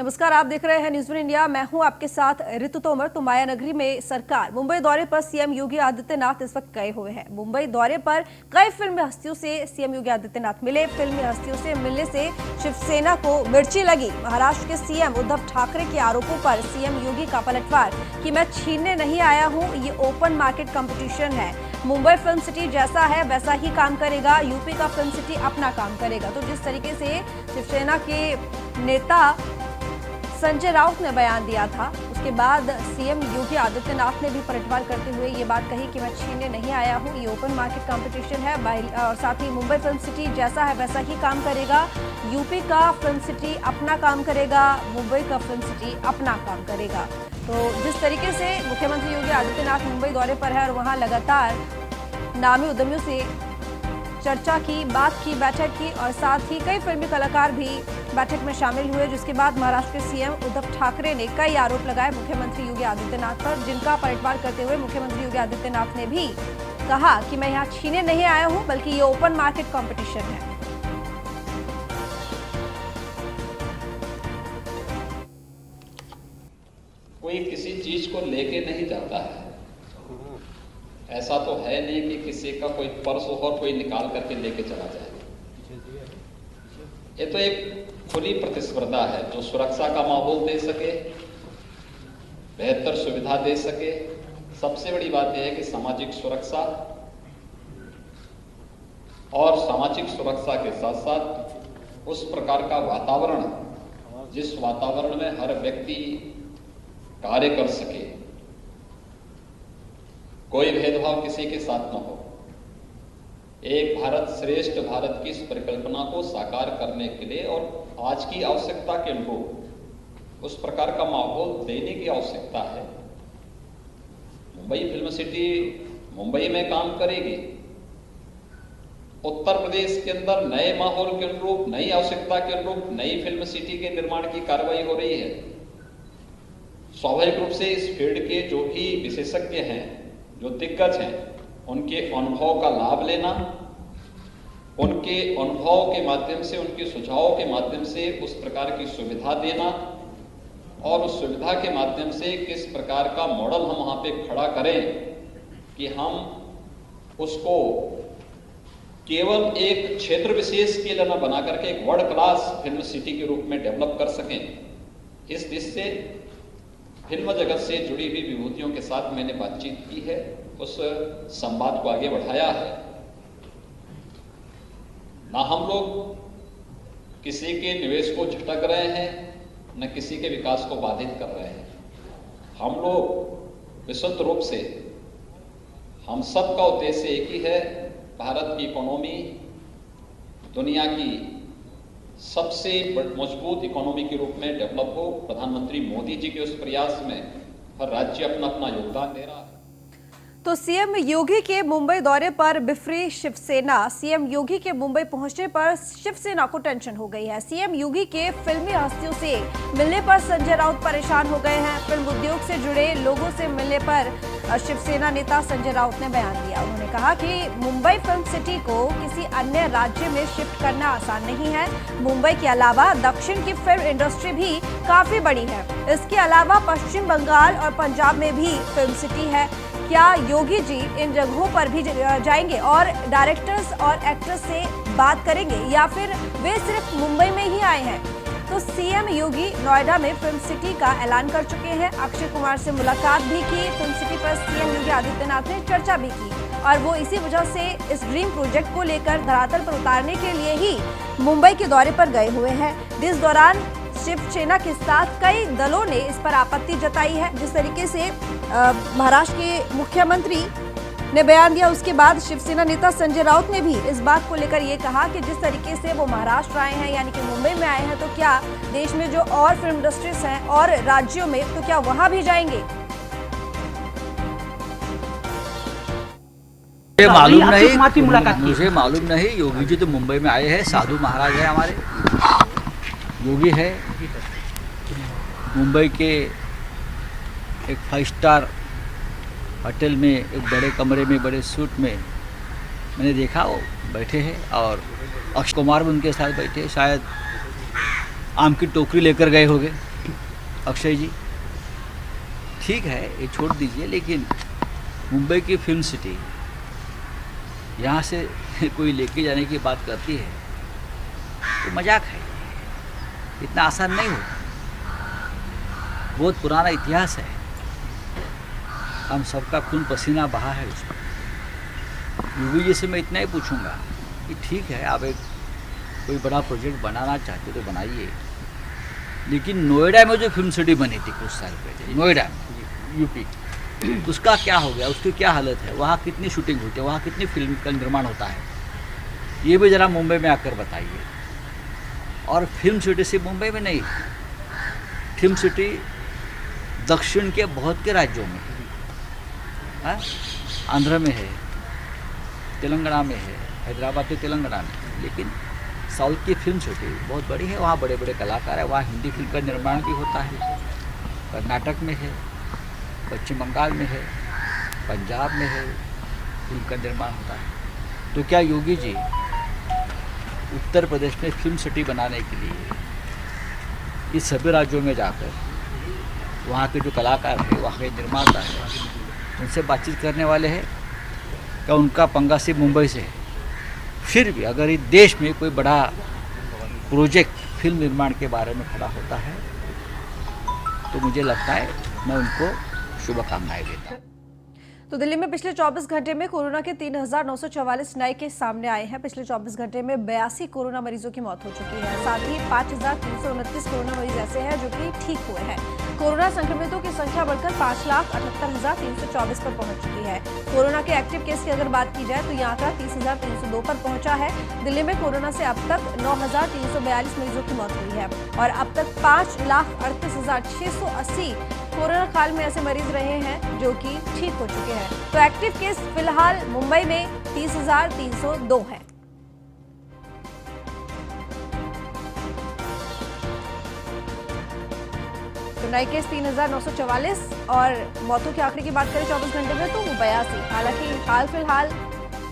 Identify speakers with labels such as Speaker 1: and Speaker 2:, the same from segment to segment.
Speaker 1: नमस्कार, आप देख रहे हैं न्यूज़ वन इंडिया। मैं हूं आपके साथ ऋतु तोमर। तो माया नगरी में सरकार मुंबई दौरे पर सीएम योगी आदित्यनाथ इस वक्त गए हुए हैं। मुंबई दौरे पर कई फिल्मी हस्तियों से सीएम योगी आदित्यनाथ मिले। फिल्मी हस्तियों से मिलने से शिवसेना को मिर्ची लगी। महाराष्ट्र के सीएम उद्धव ठाकरे के आरोपों पर सीएम योगी का पलटवार कि मैं छीनने नहीं आया हूं, ये ओपन मार्केट कंपटीशन है। मुंबई फिल्म सिटी जैसा है वैसा ही काम करेगा, यूपी का फिल्म सिटी अपना काम करेगा। तो जिस तरीके से शिवसेना के नेता संजय राउत ने बयान दिया था, उसके बाद सीएम योगी आदित्यनाथ ने भी पलटवार करते हुए ये बात कही कि मैं छीनने नहीं आया हूं, ये ओपन मार्केट कंपटीशन है। और साथ ही मुंबई फिल्म सिटी जैसा है वैसा ही काम करेगा, यूपी का फिल्म सिटी अपना काम करेगा, मुंबई का फिल्म सिटी अपना काम करेगा। तो जिस तरीके से मुख्यमंत्री योगी आदित्यनाथ मुंबई दौरे पर है और वहां लगातार नामी उद्यमियों से चर्चा की, बात की, बैठक की और साथ ही कई फिल्मी कलाकार भी बैठक में शामिल हुए, जिसके बाद महाराष्ट्र के सीएम उद्धव ठाकरे ने कई आरोप लगाए मुख्यमंत्री योगी आदित्यनाथ पर, जिनका पलटवार करते हुए मुख्यमंत्री योगी आदित्यनाथ ने भी कहा कि मैं यहाँ छीनने नहीं आया हूँ, बल्कि ये ओपन मार्केट कॉम्पिटिशन है।
Speaker 2: कोई किसी चीज को लेके नहीं जाता है। ऐसा तो है नहीं कि किसी का कोई पर्स और कोई निकाल करके लेके चला जाए। ये तो एक खुली प्रतिस्पर्धा है जो सुरक्षा का माहौल दे सके, बेहतर सुविधा दे सके। सबसे बड़ी बात यह है कि सामाजिक सुरक्षा, और सामाजिक सुरक्षा के साथ साथ उस प्रकार का वातावरण जिस वातावरण में हर व्यक्ति कार्य कर सके, कोई भेदभाव किसी के साथ न हो, एक भारत श्रेष्ठ भारत की इस परिकल्पना को साकार करने के लिए और आज की आवश्यकता के अनुरूप उस प्रकार का माहौल देने की आवश्यकता है। मुंबई फिल्म सिटी मुंबई में काम करेगी। उत्तर प्रदेश के अंदर नए माहौल के अनुरूप, नई आवश्यकता के अनुरूप नई फिल्म सिटी के निर्माण की कार्रवाई हो रही है। स्वाभाविक रूप से इस फील्ड के जो भी विशेषज्ञ हैं, जो दिग्गज हैं, उनके अनुभव का लाभ लेना, उनके अनुभव के माध्यम से, उनके सुझावों के माध्यम से उस प्रकार की सुविधा देना और उस सुविधा के माध्यम से किस प्रकार का मॉडल हम वहां पे खड़ा करें कि हम उसको केवल एक क्षेत्र विशेष के लिए न बना करके एक वर्ल्ड क्लास फिल्म सिटी के रूप में डेवलप कर सकें। इस दृष्टि से फिल्म जगत से जुड़ी हुई विभूतियों के साथ मैंने बातचीत की है, उस संवाद को आगे बढ़ाया है। ना हम लोग किसी के निवेश को झटक रहे हैं, न किसी के विकास को बाधित कर रहे हैं। हम लोग विशुद्ध रूप से, हम सब का उद्देश्य एक ही है, भारत की इकोनॉमी दुनिया की सबसे मजबूत इकोनॉमी के रूप में डेवलप हो। प्रधानमंत्री मोदी जी के उस प्रयास में हर राज्य अपना अपना योगदान दे रहा है।
Speaker 1: तो सीएम योगी के मुंबई दौरे पर बिफरी शिवसेना। सीएम योगी के मुंबई पहुंचने पर शिवसेना को टेंशन हो गई है। सीएम योगी के फिल्मी हस्तियों से मिलने पर संजय राउत परेशान हो गए हैं। फिल्म उद्योग से जुड़े लोगों से मिलने पर शिवसेना नेता संजय राउत ने बयान दिया। उन्होंने कहा कि मुंबई फिल्म सिटी को किसी अन्य राज्य में शिफ्ट करना आसान नहीं है। मुंबई के अलावा दक्षिण की फिल्म इंडस्ट्री भी काफी बड़ी है। इसके अलावा पश्चिम बंगाल और पंजाब में भी फिल्म सिटी है। क्या योगी जी इन जगहों पर भी जाएंगे और डायरेक्टर्स और एक्टर्स से बात करेंगे, या फिर वे सिर्फ मुंबई में ही आए हैं? तो सीएम योगी नोएडा में फिल्म सिटी का ऐलान कर चुके हैं। अक्षय कुमार से मुलाकात भी की। फिल्म सिटी पर सीएम योगी आदित्यनाथ ने चर्चा भी की और वो इसी वजह से इस ड्रीम प्रोजेक्ट को लेकर धरातल पर उतारने के लिए ही मुंबई के दौरे पर गए हुए हैं। इस दौरान शिवसेना के साथ कई दलों ने इस पर आपत्ति जताई है। जिस तरीके से महाराष्ट्र के मुख्यमंत्री ने बयान दिया, उसके बाद शिवसेना नेता संजय राउत ने भी इस बात को लेकर ये कहा कि जिस तरीके से वो महाराष्ट्र आए हैं, यानी कि मुंबई में आए हैं, तो क्या देश में जो और फिल्म इंडस्ट्रीज हैं और राज्यों में, तो क्या वहां भी जाएंगे?
Speaker 3: मुझे मालूम नहीं। योगी जी तो मुंबई में आए हैं, साधु महाराज है हमारे। योगी है मुंबई के एक 5 स्टार होटल में, एक बड़े कमरे में, बड़े सूट में मैंने देखा वो बैठे हैं, और अक्षय कुमार भी उनके साथ बैठे। शायद आम की टोकरी लेकर गए होंगे। अक्षय जी, ठीक है ये छोड़ दीजिए, लेकिन मुंबई की फिल्म सिटी यहाँ से कोई लेके जाने की बात करती है तो मजाक है, इतना आसान नहीं होता। बहुत पुराना इतिहास है, हम सबका खून पसीना बहा है उसमें। यूवी जी से मैं इतना ही पूछूंगा कि ठीक है आप एक कोई बड़ा प्रोजेक्ट बनाना चाहते तो बनाइए, लेकिन नोएडा में जो फिल्म सिटी बनी थी कुछ साल पहले, नोएडा में यूपी, उसका क्या हो गया, उसकी क्या हालत है, वहाँ कितनी शूटिंग होती है, वहाँ कितनी फिल्म का निर्माण होता है, ये भी ज़रा मुंबई में आकर बताइए। और फिल्म सिटी सिर्फ मुंबई में नहीं, फिल्म सिटी दक्षिण के बहुत के राज्यों में है, आंध्र में है, तेलंगाना में है, हैदराबाद तो तेलंगाना में, लेकिन साउथ की फिल्म सिटी बहुत बड़ी है, वहाँ बड़े बड़े कलाकार हैं, वहाँ हिंदी फिल्म का निर्माण भी होता है, कर्नाटक में है, पश्चिम बंगाल में है, पंजाब में है, फिल्म का निर्माण होता है। तो क्या योगी जी उत्तर प्रदेश में फिल्म सिटी बनाने के लिए इस सभी राज्यों में जाकर वहाँ के जो कलाकार हैं, वहाँ के निर्माता हैं, उनसे बातचीत करने वाले हैं? क्या उनका पंगा सिर्फ मुंबई से है? फिर भी अगर इस देश में कोई बड़ा प्रोजेक्ट फिल्म निर्माण के बारे में खड़ा होता है तो मुझे लगता है मैं उनको शुभकामनाएं देता हूँ।
Speaker 1: तो दिल्ली में पिछले 24 घंटे में कोरोना के 3,944 नए केस सामने आए हैं। पिछले 24 घंटे में 82 कोरोना मरीजों की मौत हो चुकी है। साथ ही 5,329 कोरोना मरीज ऐसे हैं जो कि ठीक हुए हैं। कोरोना संक्रमितों की संख्या बढ़कर 5,78,324 पर पहुंच चुकी है। कोरोना के एक्टिव केस की अगर बात की जाए तो यह आंकड़ा 30,302 पर पहुंचा है। दिल्ली में कोरोना से अब तक 9,342 मरीजों की मौत हुई है और अब तक 5,38,680 कोरोना काल में ऐसे मरीज रहे हैं जो कि ठीक हो चुके हैं। तो एक्टिव केस फिलहाल मुंबई में 30,302 है। तो नए केस 3,944 और मौतों के आंकड़े की बात करें 24 घंटे में तो वो 82। हालांकि हाल फिलहाल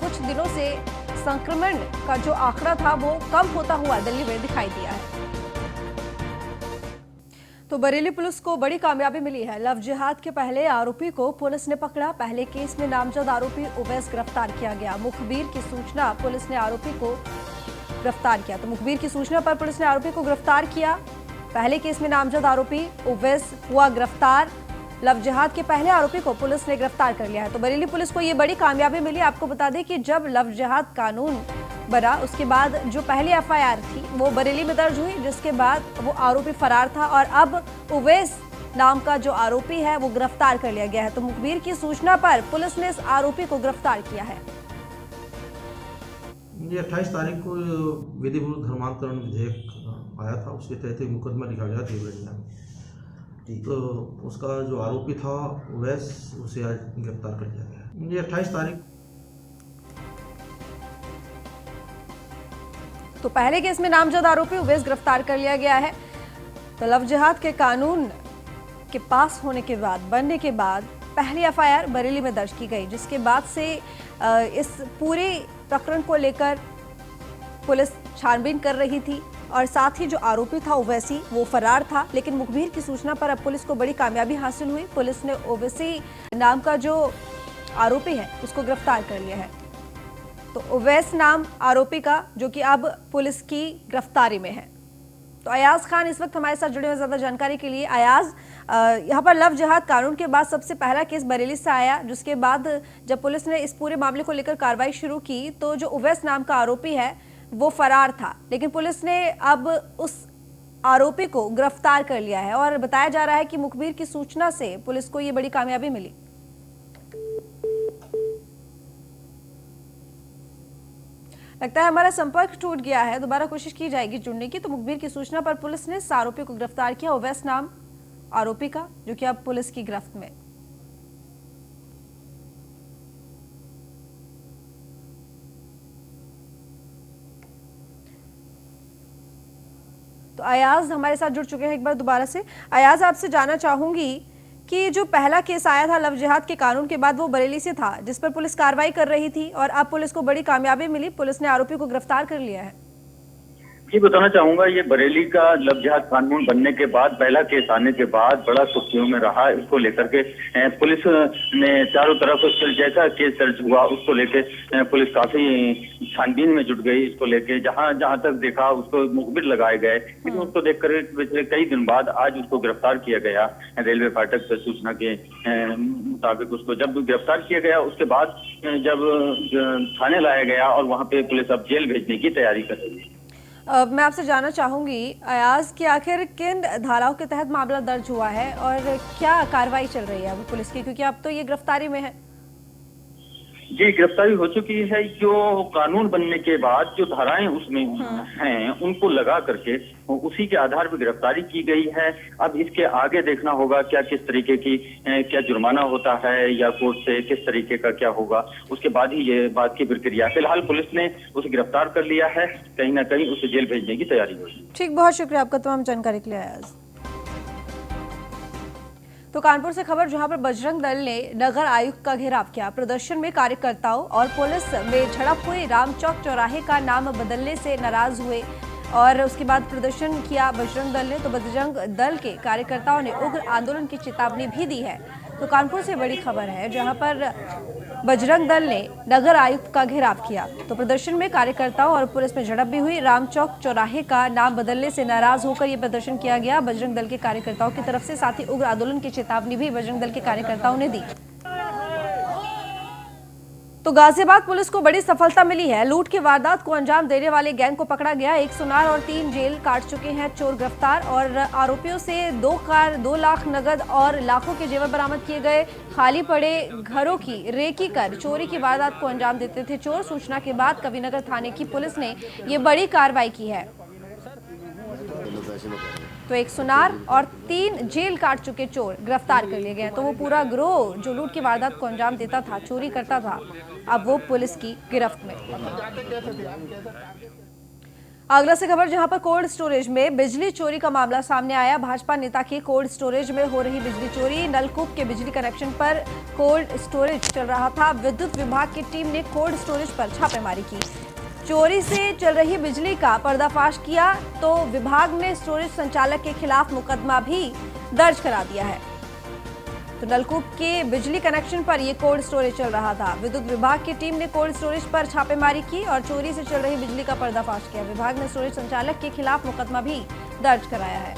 Speaker 1: कुछ दिनों से संक्रमण का जो आंकड़ा था वो कम होता हुआ दिल्ली में दिखाई दिया है। तो बरेली पुलिस को बड़ी कामयाबी मिली है। लव जिहाद के पहले आरोपी को पुलिस ने पकड़ा। पहले केस में नामजद आरोपी उवैस गिरफ्तार किया गया। मुखबिर की सूचना पुलिस ने आरोपी को गिरफ्तार किया। तो मुखबिर की सूचना पर पुलिस ने आरोपी को गिरफ्तार किया। पहले केस में नामजद आरोपी उवैस हुआ गिरफ्तार। लव जिहाद के पहले आरोपी को पुलिस ने गिरफ्तार कर लिया है। तो बरेली पुलिस को ये बड़ी कामयाबी मिली। आपको बता दें कि जब लव जिहाद कानून बना उसके बाद जो पहली एफआईआर थी वो बरेली में दर्ज हुई, जिसके बाद वो आरोपी फरार था और अब उवैस नाम का जो आरोपी है वो गिरफ्तार कर लिया गया है। तो मुखबिर की सूचना पर पुलिस ने इस आरोपी को गिरफ्तार किया है।
Speaker 4: ये 28 तारीख को विधिपूर्वक धर्मांतरण विधेयक आया था, उसके तहत एक मुकदमा लिखा गया देवरिया में। तो उसका जो आरोपी था उवैस, उसे आज गिरफ्तार कर लिया गया। ये 28 तारीख।
Speaker 1: तो पहले केस में नामजद आरोपी उवैस गिरफ्तार कर लिया गया है। तो लव जिहाद के कानून के पास होने के बाद, बनने के बाद पहली एफआईआर बरेली में दर्ज की गई, जिसके बाद से इस पूरे प्रकरण को लेकर पुलिस छानबीन कर रही थी और साथ ही जो आरोपी था ओवैसी वो फरार था। लेकिन मुखबिर की सूचना पर अब पुलिस को बड़ी कामयाबी हासिल हुई। पुलिस ने ओवैसी नाम का जो आरोपी है उसको गिरफ्तार कर लिया है। तो उवैस नाम आरोपी का जो कि अब पुलिस की गिरफ्तारी में है। तो अयाज खान इस वक्त हमारे साथ जुड़े हुए ज्यादा जानकारी के लिए। अयाज, यहाँ पर लव जिहाद कानून के बाद सबसे पहला केस बरेली से आया, जिसके बाद जब पुलिस ने इस पूरे मामले को लेकर कार्रवाई शुरू की तो जो उवैस नाम का आरोपी है वो फरार था, लेकिन पुलिस ने अब उस आरोपी को गिरफ्तार कर लिया है और बताया जा रहा है कि मुखबिर की सूचना से पुलिस को ये बड़ी कामयाबी मिली। लगता है हमारा संपर्क टूट गया है, दोबारा कोशिश की जाएगी जुड़ने की। तो मुखबिर की सूचना पर पुलिस ने इस आरोपी को गिरफ्तार किया, उवैस नाम आरोपी का, जो कि अब पुलिस की गिरफ्त में। तो अयाज हमारे साथ जुड़ चुके हैं एक बार दोबारा से। अयाज, आपसे जानना चाहूंगी कि जो पहला केस आया था लव जिहाद के कानून के बाद वो बरेली से था, जिस पर पुलिस कार्रवाई कर रही थी और अब पुलिस को बड़ी कामयाबी मिली, पुलिस ने आरोपी को गिरफ्तार कर लिया है।
Speaker 5: ये बताना चाहूंगा, ये बरेली का लव जिहाद कानून बनने के बाद, पहला केस आने के बाद बड़ा सुर्खियों में रहा। इसको लेकर के पुलिस ने चारों तरफ जैसा केस दर्ज हुआ उसको लेके पुलिस काफी छानबीन में जुट गई। इसको लेके जहां जहां तक देखा उसको मुखबिर लगाए गए, लेकिन उसको देखकर पिछले कई दिन बाद आज उसको गिरफ्तार किया गया। रेलवे फाटक से सूचना के मुताबिक उसको जब गिरफ्तार किया गया, उसके बाद जब थाने लाया गया और वहां पे पुलिस अब जेल भेजने की तैयारी कर रही है।
Speaker 1: मैं आपसे जानना चाहूंगी अयाज कि आखिर किन धाराओं के तहत मामला दर्ज हुआ है और क्या कार्रवाई चल रही है अभी पुलिस की, क्योंकि अब तो ये गिरफ्तारी में है।
Speaker 5: जी, गिरफ्तारी हो चुकी है। जो कानून बनने के बाद जो धाराएं उसमें हैं उनको लगा करके उसी के आधार पर गिरफ्तारी की गई है। अब इसके आगे देखना होगा क्या किस तरीके की क्या जुर्माना होता है या कोर्ट से किस तरीके का क्या होगा, उसके बाद ही ये बात की प्रक्रिया। फिलहाल पुलिस ने उसे गिरफ्तार कर लिया है, कहीं ना कहीं उसे जेल भेजने की तैयारी होगी।
Speaker 1: ठीक, बहुत शुक्रिया आपका तमाम जानकारी के लिए अयाज। तो कानपुर से खबर, जहां पर बजरंग दल ने नगर आयुक्त का घेराव किया। प्रदर्शन में कार्यकर्ताओं और पुलिस में झड़प हुई। रामचौक चौराहे का नाम बदलने से नाराज हुए और उसके बाद प्रदर्शन किया बजरंग दल ने। तो बजरंग दल के कार्यकर्ताओं ने उग्र आंदोलन की चेतावनी भी दी है। तो कानपुर से बड़ी खबर है, जहां पर बजरंग दल ने नगर आयुक्त का घेराव किया। तो प्रदर्शन में कार्यकर्ताओं और पुलिस में झड़प भी हुई। रामचौक चौराहे का नाम बदलने से नाराज होकर यह प्रदर्शन किया गया बजरंग दल के कार्यकर्ताओं की तरफ से। साथ ही उग्र आंदोलन की चेतावनी भी बजरंग दल के कार्यकर्ताओं ने दी। तो गाजियाबाद पुलिस को बड़ी सफलता मिली है। लूट की वारदात को अंजाम देने वाले गैंग को पकड़ा गया। 1 सुनार और 3 जेल काट चुके हैं चोर गिरफ्तार और आरोपियों से 2 कार, 2 लाख नगद और लाखों के जेवर बरामद किए गए। खाली पड़े घरों की रेकी कर चोरी की वारदात को अंजाम देते थे चोर। सूचना के बाद कविनगर थाने की पुलिस ने ये बड़ी कार्रवाई की है। तो 1 सुनार और 3 जेल काट चुके चोर गिरफ्तार कर लिए गए। तो वो पूरा गिरोह जो लूट की वारदात को अंजाम देता था, चोरी करता था, अब वो पुलिस की गिरफ्त में। आगरा से खबर, जहां पर कोल्ड स्टोरेज में बिजली चोरी का मामला सामने आया। भाजपा नेता की कोल्ड स्टोरेज में हो रही बिजली चोरी। नलकूप के बिजली कनेक्शन पर कोल्ड स्टोरेज चल रहा था। विद्युत विभाग की टीम ने कोल्ड स्टोरेज पर छापेमारी की। चोरी से चल रही बिजली का पर्दाफाश किया। तो विभाग ने स्टोरेज संचालक के खिलाफ मुकदमा भी दर्ज करा दिया है। तो नलकूप के बिजली कनेक्शन पर यह कोल्ड स्टोरेज चल रहा था। विद्युत विभाग की टीम ने कोल्ड स्टोरेज पर छापेमारी की और चोरी से चल रही बिजली का पर्दाफाश किया। विभाग ने स्टोरेज संचालक के खिलाफ मुकदमा भी दर्ज कराया है।